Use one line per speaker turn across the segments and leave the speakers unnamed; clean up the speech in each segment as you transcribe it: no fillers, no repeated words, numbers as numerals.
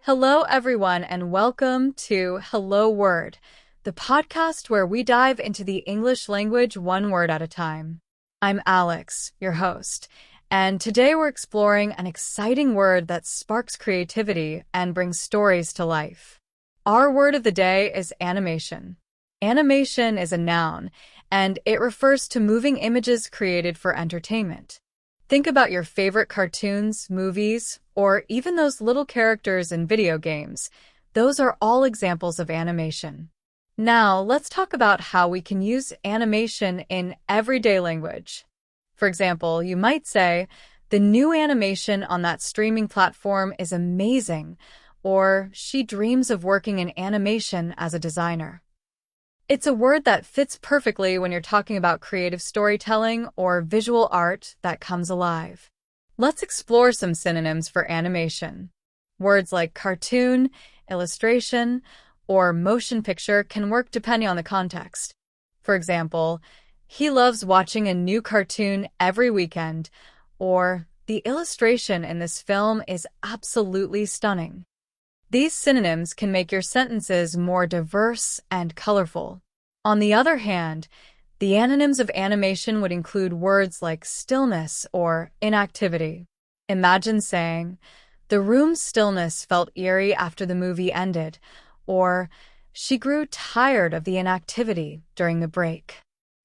Hello, everyone, and welcome to Hello Word, the podcast where we dive into the English language one word at a time. I'm Alex, your host, and today we're exploring an exciting word that sparks creativity and brings stories to life. Our word of the day is animation. Animation is a noun, and it refers to moving images created for entertainment. Think about your favorite cartoons, movies, or even those little characters in video games. Those are all examples of animation. Now, let's talk about how we can use animation in everyday language. For example, you might say, "The new animation on that streaming platform is amazing," or "She dreams of working in animation as a designer." It's a word that fits perfectly when you're talking about creative storytelling or visual art that comes alive. Let's explore some synonyms for animation. Words like cartoon, illustration, or motion picture can work depending on the context. For example, "He loves watching a new cartoon every weekend," or "The illustration in this film is absolutely stunning." These synonyms can make your sentences more diverse and colorful. On the other hand, the antonyms of animation would include words like stillness or inactivity. Imagine saying, "The room's stillness felt eerie after the movie ended," or "She grew tired of the inactivity during the break."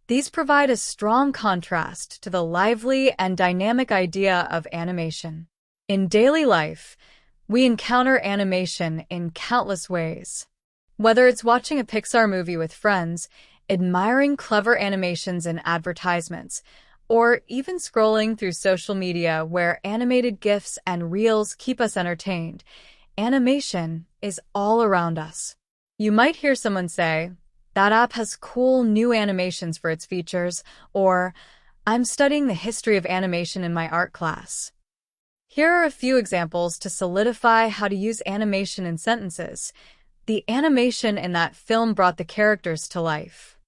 These provide a strong contrast to the lively and dynamic idea of animation. In daily life, we encounter animation in countless ways. Whether it's watching a Pixar movie with friends, admiring clever animations in advertisements, or even scrolling through social media where animated GIFs and reels keep us entertained, animation is all around us. You might hear someone say, "That app has cool new animations for its features," or "I'm studying the history of animation in my art class." Here are a few examples to solidify how to use animation in sentences. The animation in that film brought the characters to life.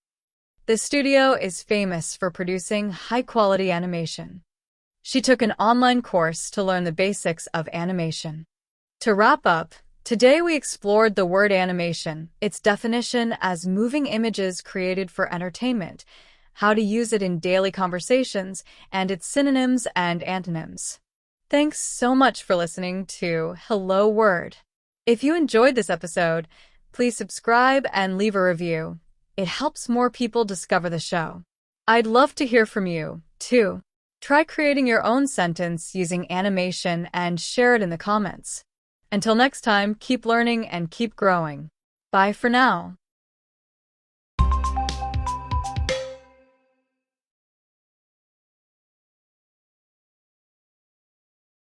The studio is famous for producing high-quality animation. She took an online course to learn the basics of animation. To wrap up, today we explored the word animation, its definition as moving images created for entertainment, how to use it in daily conversations, and its synonyms and antonyms. Thanks so much for listening to Hello Word. If you enjoyed this episode, please subscribe and leave a review. It helps more people discover the show. I'd love to hear from you, too. Try creating your own sentence using animation and share it in the comments. Until next time, keep learning and keep growing. Bye for now.